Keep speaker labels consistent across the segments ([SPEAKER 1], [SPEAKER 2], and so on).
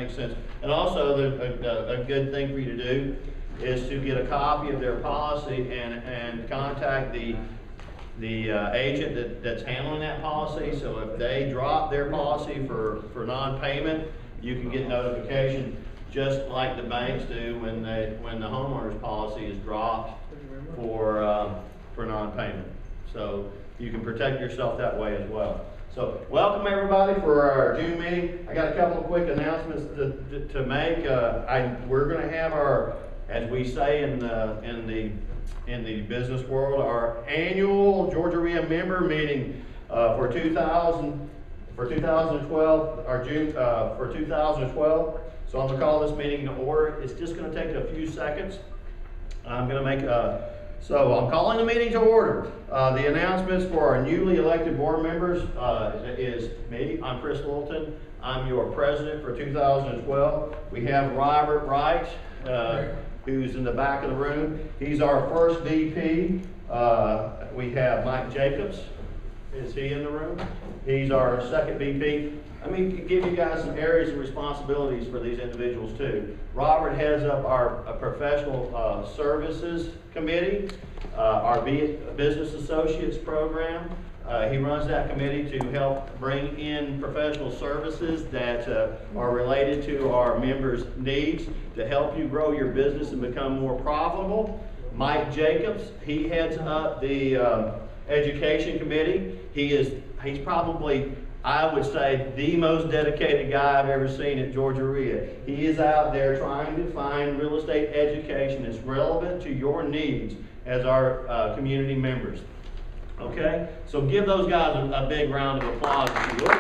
[SPEAKER 1] makes sense. And also, a good thing for you to do is to get a copy of their policy and contact the agent that's handling that policy. So if they drop their policy for non-payment, you can get notification just like the banks do when the homeowner's policy is dropped for non-payment. So you can protect yourself that way as well. So welcome everybody for our June meeting. I got a couple of quick announcements to make. We're going to have our, as we say in the business world, our annual GaREIA member meeting for 2012, our June for 2012. So I'm going to call this meeting to order. It's just going to take a few seconds. I'm going to make so I'm calling the meeting to order. The announcements for our newly elected board members is me. I'm Chris Littleton. I'm your president for 2012. We have Robert Wright, who's in the back of the room. He's our first VP. We have Mike Jacobs. Is he in the room? He's our second VP. Let me give you guys some areas of responsibilities for these individuals too. Robert heads up our professional services committee, our business associates program. He runs that committee to help bring in professional services that are related to our members' needs to help you grow your business and become more profitable. Mike Jacobs, he heads up the education committee. He's probably, I would say, the most dedicated guy I've ever seen at GaREIA. He is out there trying to find real estate education that's relevant to your needs as our community members. Okay? So give those guys a big round of applause if you would.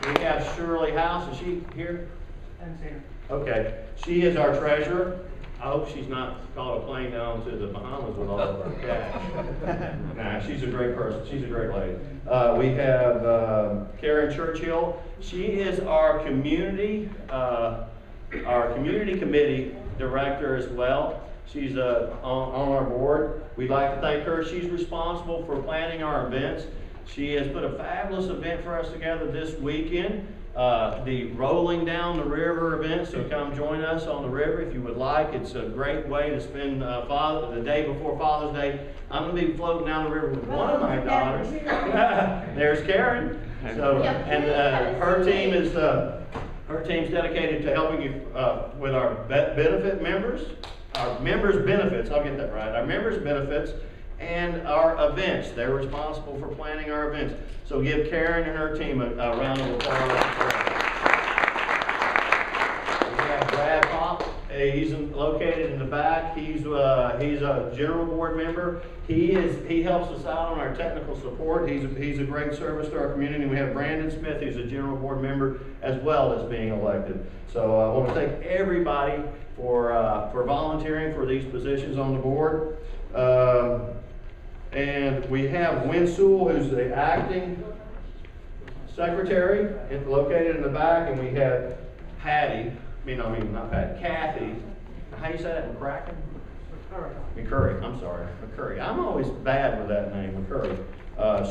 [SPEAKER 1] We have Shirley House. Is she here?
[SPEAKER 2] I'm here.
[SPEAKER 1] Okay. She is our treasurer. I hope she's not caught a plane down to the Bahamas with all of her cash. Nah, she's a great person. She's a great lady. We have Karen Churchill. She is our community committee director as well. She's on our board. We'd like to thank her. She's responsible for planning our events. She has put a fabulous event for us together this weekend. The Rolling Down the River event, so come join us on the river if you would like. It's a great way to spend the day before Father's Day. I'm going to be floating down the river with one of my daughters. There's Karen. So, and her team's dedicated to helping you with our benefit members, our members' benefits. I'll get that right. Our members' benefits and our events. They're responsible for planning our events. So give Karen and her team a round of applause. We have Brad Pop. He's located in the back. He's a general board member. He helps us out on our technical support. He's a great service to our community. We have Brandon Smith, who's a general board member as well as being elected. So I want to thank everybody for volunteering for these positions on the board. And we have Wynn Sewell, who's the acting secretary, located in the back, and we have Patty, not Patty, Kathy. How do you say that, McCracken? McCurry, I'm sorry, McCurry. I'm always bad with that name, McCurry.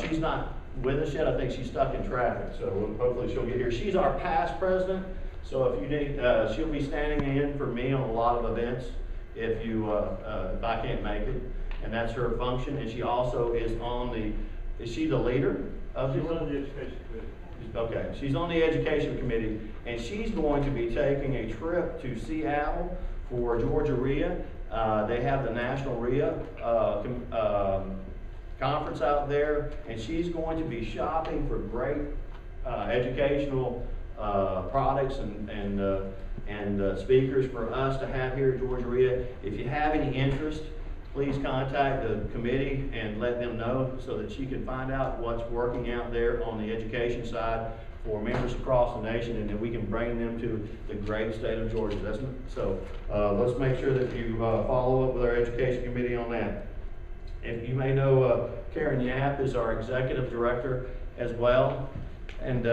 [SPEAKER 1] She's not with us yet. I think she's stuck in traffic, so hopefully she'll get here. She's our past president, so if you need, she'll be standing in for me on a lot of events if I can't make it. And that's her function, and she also is is she the leader of the education committee? Okay, she's on the education committee, and she's going to be taking a trip to Seattle for GaREIA. They have the National REIA conference out there, and she's going to be shopping for great educational products and speakers for us to have here at GaREIA. If you have any interest, please contact the committee and let them know so that she can find out what's working out there on the education side for members across the nation, and that we can bring them to the great state of Georgia. So let's make sure that you follow up with our education committee on that. If you may know, Karen Yap is our executive director as well, and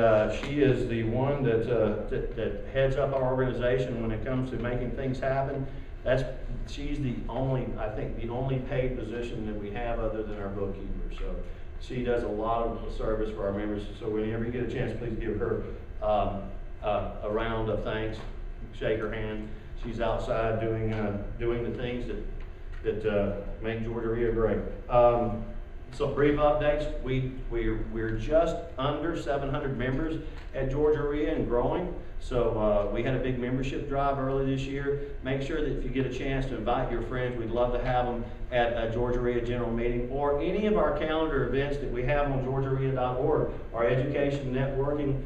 [SPEAKER 1] she is the one that heads up our organization when it comes to making things happen. She's the only, I think, the only paid position that we have other than our bookkeeper. So She does a lot of service for our members, so whenever you get a chance, please give her a round of thanks, shake her hand. She's outside doing the things that make GaREIA great. Some brief updates. We're just under 700 members at GaREIA and growing. So we had a big membership drive early this year. Make sure that if you get a chance to invite your friends, we'd love to have them at a GaREIA General Meeting or any of our calendar events that we have on GaREIA.org. Our education networking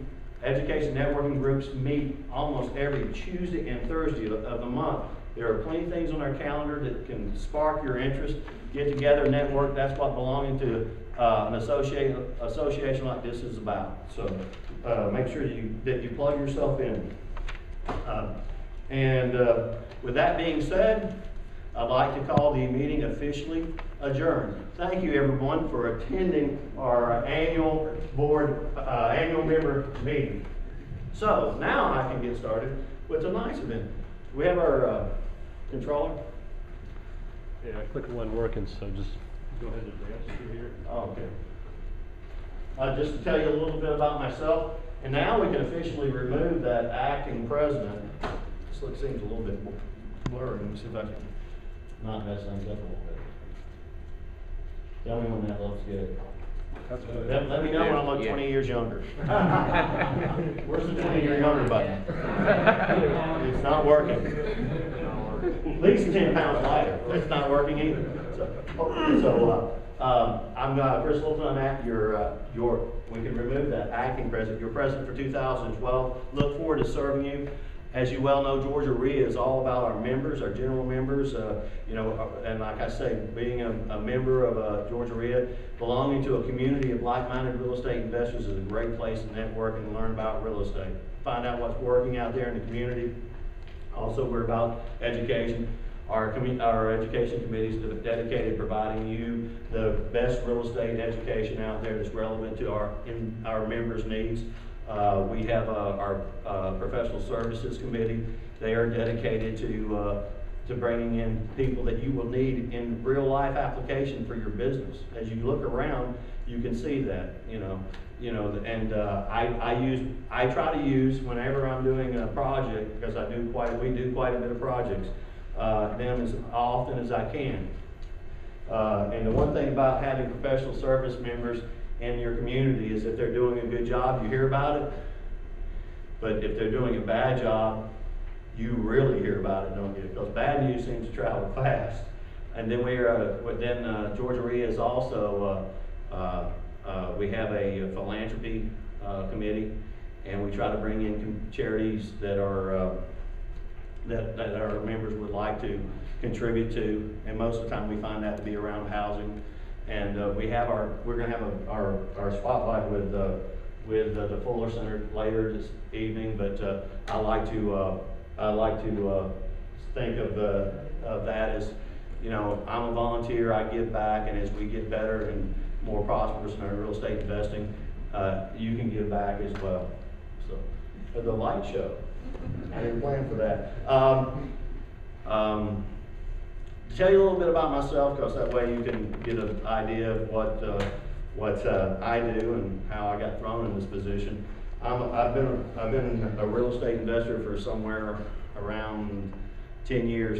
[SPEAKER 1] groups meet almost every Tuesday and Thursday of the month. There are plenty of things on our calendar that can spark your interest. Get together, network. That's what belonging to an association like this is about. So make sure that you plug yourself in. With that being said, I'd like to call the meeting officially adjourned. Thank you, everyone, for attending our annual member meeting. So now I can get started with tonight's event. We have our controller.
[SPEAKER 2] Yeah, clicker wasn't working, so just go ahead and advance through here.
[SPEAKER 1] Oh, okay. Just to tell you a little bit about myself, and now we can officially remove that acting president. This seems a little bit blurry. Let me see if I can knock that thing up a little bit. Tell me when that looks good.
[SPEAKER 2] That's good.
[SPEAKER 1] Let me know when I look 20 years younger. Where's the 20-year younger button? It's not working. At least 10 pounds lighter. It's not working either. I'm Chris Littleton. I'm at we can remove that acting president. Your president for 2012. Look forward to serving you. As you well know, GaREIA is all about our members, our general members, and like I say, being a member of GaREIA, belonging to a community of like-minded real estate investors is a great place to network and learn about real estate. Find out what's working out there in the community. Also, we're about education. Our education committee is dedicated to providing you the best real estate education out there that's relevant to our members' needs. We have our professional services committee. They are dedicated to bringing in people that you will need in real life application for your business. As you look around, you can see that, I try to use whenever I'm doing a project, because we do quite a bit of projects, them as often as I can. And the one thing about having professional service members in your community is if they're doing a good job, you hear about it. But if they're doing a bad job, you really hear about it, don't you? Because bad news seems to travel fast. And then GaREIA is also, we have a philanthropy committee, and we try to bring in charities that our members would like to contribute to, and most of the time we find that to be around housing. And we're going to have our spotlight with the Fuller Center later this evening. But I like to think of that as, I'm a volunteer. I give back, and as we get better and more prosperous in our real estate investing, you can give back as well. So the light show. I didn't plan for that. To tell you a little bit about myself, because that way you can get an idea of what I do and how I got thrown in this position. I've been a real estate investor for somewhere around 10 years,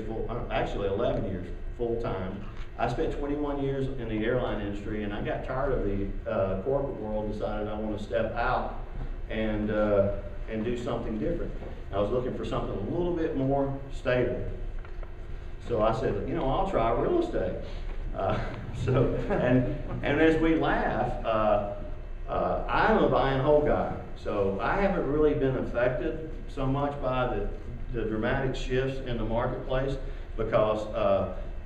[SPEAKER 1] actually 11 years full time. I spent 21 years in the airline industry, and I got tired of the corporate world. Decided I want to step out and do something different. I was looking for something a little bit more stable. So I said, I'll try real estate. And as we laugh, I'm a buy and hold guy. So I haven't really been affected so much by the dramatic shifts in the marketplace, because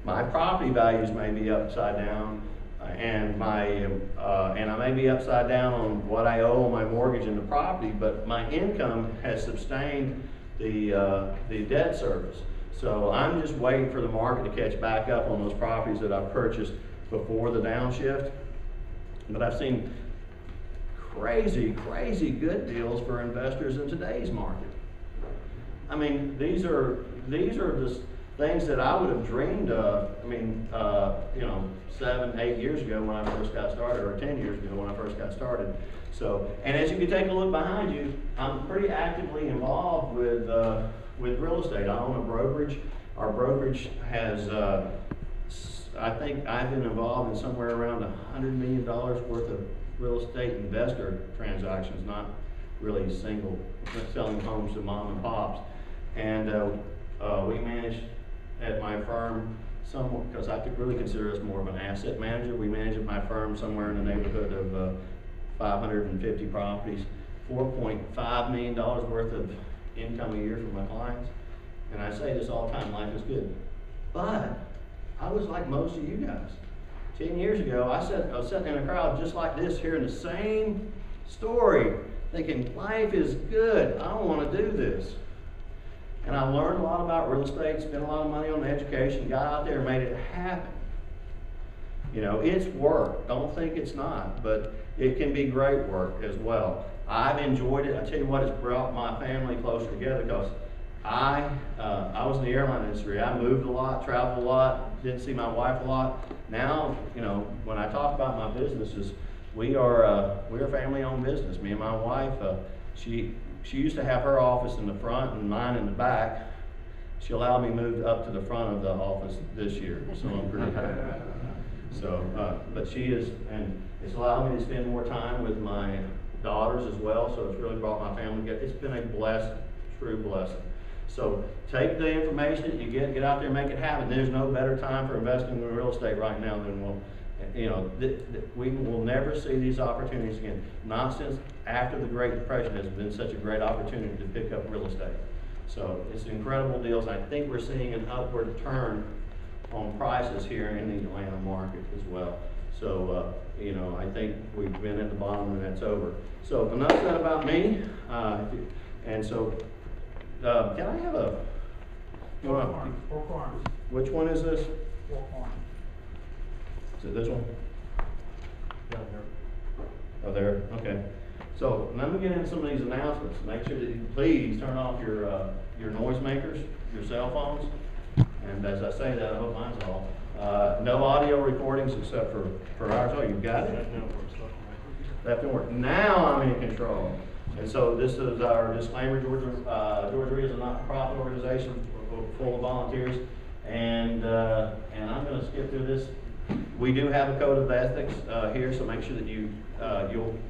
[SPEAKER 1] my property values may be upside down, and I may be upside down on what I owe on my mortgage and the property, but my income has sustained the debt service. So I'm just waiting for the market to catch back up on those properties that I purchased before the downshift. But I've seen crazy good deals for investors in today's market. I mean, these are just things that I would have dreamed of, I mean, you know, 7, 8 years ago when I first got started, or 10 years ago when I first got started. So, and as you can take a look behind you, I'm pretty actively involved with real estate. I own a brokerage. Our brokerage has, I think I've been involved in somewhere around $100 million worth of real estate investor transactions, not really single, selling homes to mom and pops. And we manage at my firm somewhat, because I could really consider us more of an asset manager. We manage at my firm somewhere in the neighborhood of 550 properties, $4.5 million worth of income a year from my clients. And I say this all the time, life is good. But I was like most of you guys. 10 years ago, I was sitting in a crowd just like this, hearing the same story, thinking, life is good, I want to do this. And I learned a lot about real estate, spent a lot of money on education, got out there and made it happen. You know, it's work, don't think it's not, but it can be great work as well. I've enjoyed it. I tell you what, it's brought my family closer together, because I was in the airline industry. I moved a lot, traveled a lot, didn't see my wife a lot. Now, you know, when I talk about my businesses, we're a family-owned business. Me and my wife, she used to have her office in the front and mine in the back. She allowed me to move up to the front of the office this year, so I'm pretty happy. So, but she is, and it's allowed me to spend more time with my daughters as well, so it's really brought my family together. It's been a blessing, true blessing. So take the information that you get out there and make it happen. There's no better time for investing in real estate right now than we will never see these opportunities again. Not since after the Great Depression has been such a great opportunity to pick up real estate. So it's incredible deals. I think we're seeing an upward turn on prices here in the Atlanta market as well. So, you know, I think we've been at the bottom and that's over. So enough said about me. And so, can I have a...
[SPEAKER 3] Four corners.
[SPEAKER 1] Which one is this?
[SPEAKER 3] Four corners.
[SPEAKER 1] Is it this one?
[SPEAKER 2] Down here.
[SPEAKER 1] Oh, there, okay. So let me get into some of these announcements. Make sure that you please turn off your noisemakers, your cell phones. And as I say that, I hope mine's off. No audio recordings except for ours. Oh, you've got it? That didn't work. Now I'm in control. And so this is our disclaimer. GaREIA is a not-for-profit organization full of volunteers. And I'm going to skip through this. We do have a code of ethics here, so make sure that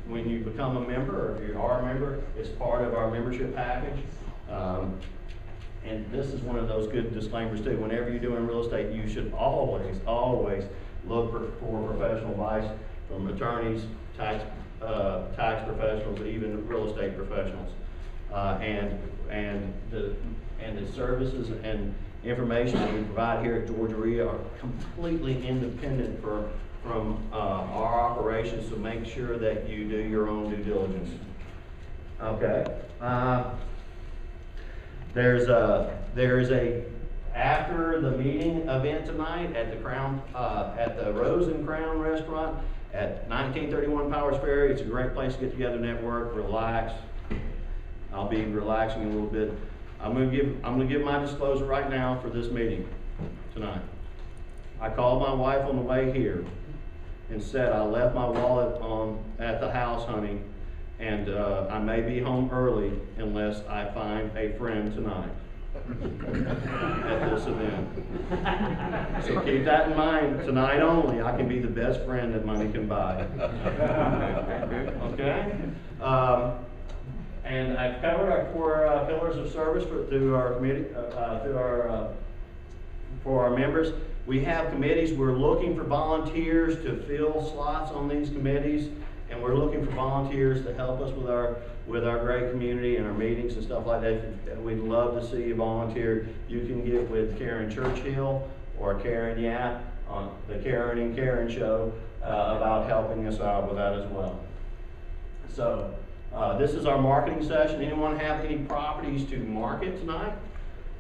[SPEAKER 1] when you become a member, or if you are a member, it's part of our membership package. And this is one of those good disclaimers too. Whenever you're doing real estate, you should always look for professional advice from attorneys, tax professionals, even real estate professionals. And the services and information that we provide here at GaREIA are completely independent from our operations, so make sure that you do your own due diligence. Okay. There is a after the meeting event tonight at the Rose and Crown restaurant at 1931 Powers Ferry. It's a great place to get together, network, relax. I'll be relaxing a little bit. I'm gonna give my disclosure right now for this meeting tonight. I called my wife on the way here and said I left my wallet at the house, honey, and I may be home early unless I find a friend tonight at this event. So keep that in mind. Tonight only, I can be the best friend that money can buy. Okay? And I've covered our 4 pillars of service through our committee, for our members. We have committees. We're looking for volunteers to fill slots on these committees, and we're looking for volunteers to help us with our great community and our meetings and stuff like that. We'd love to see you volunteer. You can get with Karen Churchill or Karen Yap on the Karen and Karen show about helping us out with that as well. So this is our marketing session. Anyone have any properties to market tonight?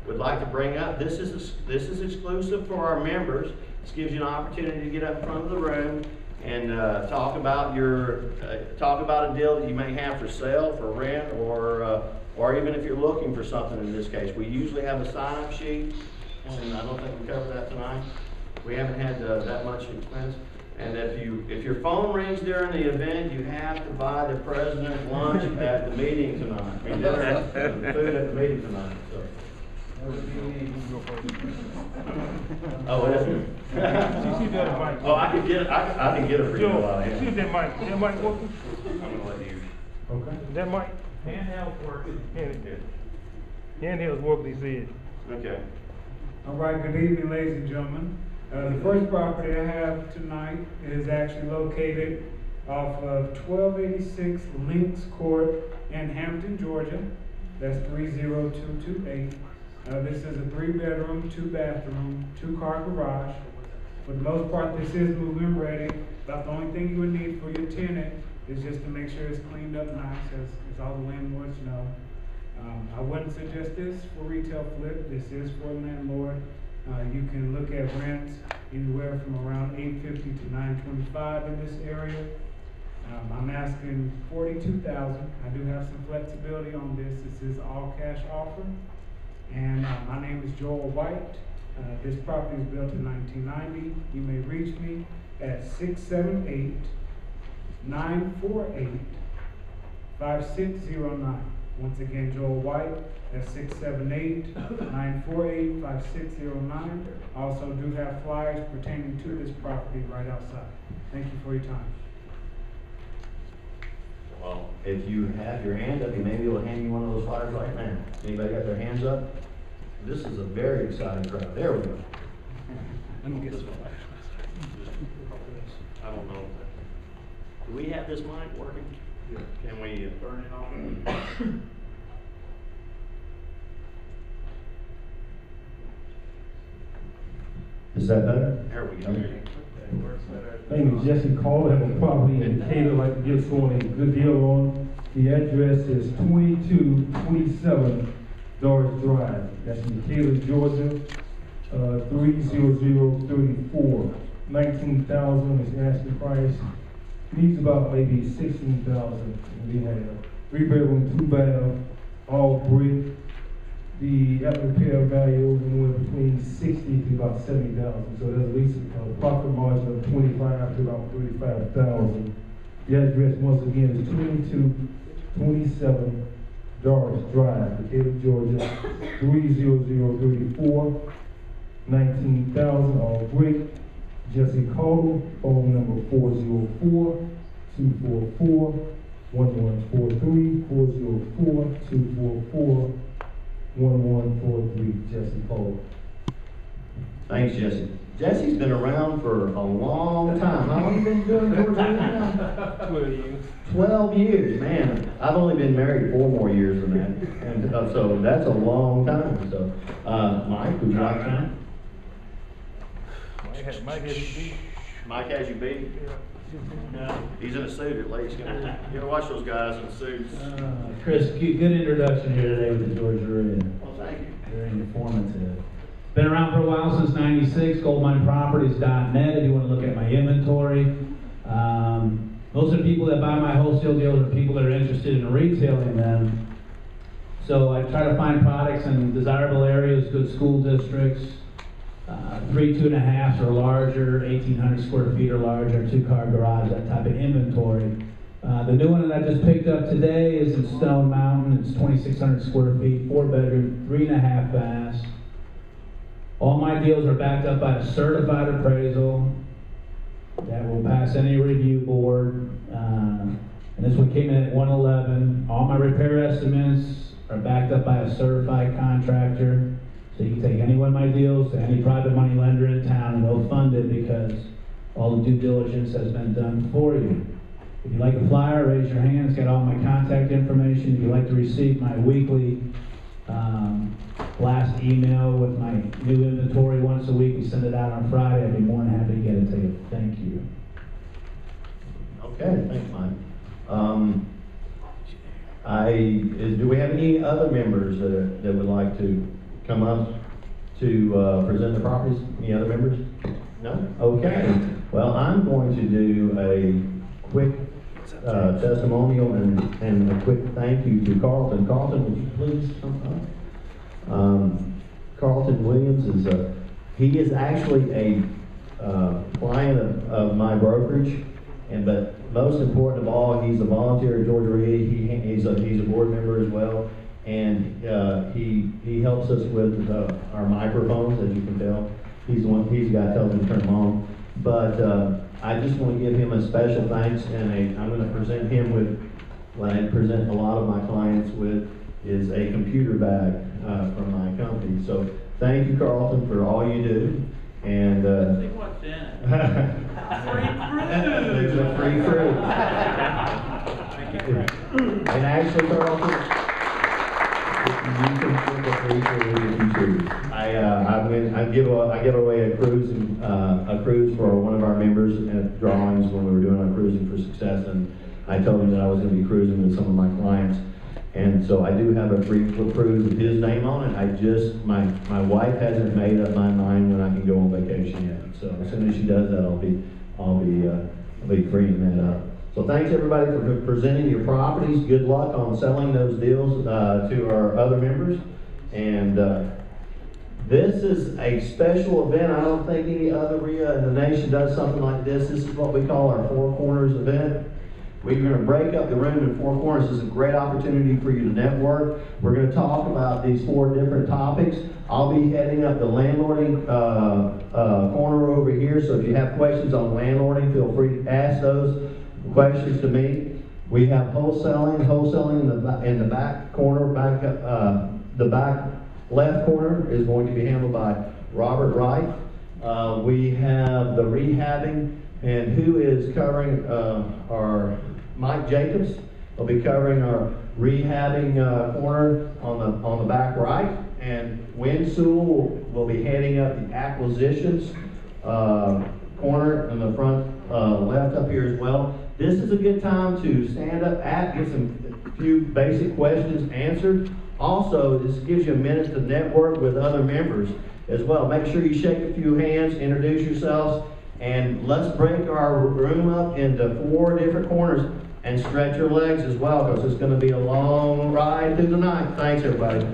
[SPEAKER 1] Would like to bring up? This is exclusive for our members. This gives you an opportunity to get up in front of the room and talk about a deal that you may have for sale, for rent, or even if you're looking for something. In this case, we usually have a sign-up sheet and I don't think we covered that tonight. We haven't had that much expense. And if your phone rings during the event, you have to buy the president lunch at the meeting tonight. I mean, dinner, food at the meeting tonight, so. Oh, is it?
[SPEAKER 3] See if that mic.
[SPEAKER 1] Oh, I can get it for you while I
[SPEAKER 3] Joe, see if
[SPEAKER 1] am.
[SPEAKER 3] that mic, working?
[SPEAKER 1] I'm gonna let you.
[SPEAKER 3] Okay. That mic? Handheld's working. Handheld's working, he said.
[SPEAKER 1] Okay.
[SPEAKER 4] All right, good evening, ladies and gentlemen. The first property I have tonight is actually located off of 1286 Links Court in Hampton, Georgia. That's 30228. This is a 3-bedroom, 2-bathroom, 2-car garage. For the most part, this is move-in ready. About the only thing you would need for your tenant is just to make sure it's cleaned up nice, as all the landlords know. I wouldn't suggest this for retail flip. This is for a landlord. You can look at rents anywhere from around $850 to $925 in this area. I'm asking $42,000. I do have some flexibility on this. This is all cash offer. And my name is Joel White. This property was built in 1990. You may reach me at 678-948-5609. Once again, Joel White, that's 678-948-5609. I also do have flyers pertaining to this property right outside. Thank you for your time.
[SPEAKER 1] Well, if you have your hand up, you may be able to hand me one of those flyers right now. Anybody got their hands up? This is a very exciting crowd. There we go.
[SPEAKER 2] Let me get this one. I don't know.
[SPEAKER 1] Do we have this mic working?
[SPEAKER 2] Yeah.
[SPEAKER 1] Can we turn it on? Is that better? There we go.
[SPEAKER 5] My name is Jesse Cole. I have a property in Decatur. I'd like to give someone a good deal on. The address is 2227 Doris Drive. That's in Decatur, Georgia. 30034. 19,000 is the asking price. Needs about maybe 16,000. We have 3-bedroom, 2-bath, all brick. The repair value is anywhere between 60 to about 70,000. So there's at least a profit margin of 25 to about 35,000. The address once again is 2227 Doris Drive, Decatur, Georgia, 30034. 19,000 all brick. Jesse Caldwell, phone number 404-244-1143, 404-244-1143, Jesse Caldwell.
[SPEAKER 1] Thanks, Jesse. Jesse's been around for a long time. How long have you been doing Georgia now?
[SPEAKER 2] 12 years.
[SPEAKER 1] 12 years, man. I've only been married 4 more years than that. And so that's a long time. So, Mike, would you like to?
[SPEAKER 3] Mike has you beat.
[SPEAKER 1] Mike has you beat? No. He's in a suit at least. You ever watch those guys in suits?
[SPEAKER 6] Chris, good introduction here today with the Georgia GaREIA.
[SPEAKER 1] Well, thank you.
[SPEAKER 6] Very informative. Been around for a while, since '96, goldmineproperties.net if you want to look at my inventory. Most of the people that buy my wholesale deals are people that are interested in retailing them. So I try to find products in desirable areas, good school districts, 3 2.5s or larger, 1,800 square feet or larger, 2-car garage, that type of inventory. The new one that I just picked up today is in Stone Mountain. It's 2,600 square feet, 4-bedroom, 3.5 baths. All my deals are backed up by a certified appraisal that will pass any review board. And this one came in at 111. All my repair estimates are backed up by a certified contractor. So you can take any one of my deals to any private money lender in town and they'll fund it because all the due diligence has been done for you. If you'd like a flyer, raise your hand. It's got all my contact information. If you'd like to receive my weekly blast email with my new inventory once a week, we send it out on Friday. I'd be more than happy to get it to you. Thank you.
[SPEAKER 1] Okay, thanks, Mike. Do we have any other members that would like to come up to present the properties? Any other members? No? Okay. Well, I'm going to do a quick testimonial and a quick thank you to Carlton. Carlton, would you please come up? Carlton Williams is he is actually a client of my brokerage, but most important of all, he's a volunteer at GaREIA. He's a board member as well, and he helps us with our microphones, as you can tell. He's the one. He's the guy that tells me to turn them on. But I just want to give him a special thanks, and I'm going to present him with what I present a lot of my clients with is a computer bag from my company. So thank you, Carlton, for all you do. And
[SPEAKER 7] See what's in it.
[SPEAKER 1] There's a free fruit. And actually, Carlton, you can get the free fruit if you choose. I give away a cruise for one of our members at drawings when we were doing our cruising for success, and I told him that I was going to be cruising with some of my clients. And so I do have a free cruise with his name on it. My wife hasn't made up my mind when I can go on vacation yet. So as soon as she does that, I'll be freeing that up. So thanks everybody for presenting your properties. Good luck on selling those deals to our other members. And this is a special event. I don't think any other REIA in the nation does something like this. This is what we call our Four Corners event. We're going to break up the room in four corners. This is a great opportunity for you to network. We're going to talk about these four different topics. I'll be heading up the landlording corner over here, so if you have questions on landlording, feel free to ask those questions to me. We have wholesaling in the back corner. The back left corner is going to be handled by Robert Wright. We have the rehabbing, and who is covering our Mike Jacobs will be covering our rehabbing corner on the back right, and Win Sewell will be heading up the acquisitions corner in the front left up here as well. This is a good time to stand up, get a few basic questions answered. Also, this gives you a minute to network with other members as well. Make sure you shake a few hands, introduce yourselves, and let's break our room up into four different corners and stretch your legs as well, because it's going to be a long ride through the night. Thanks, everybody.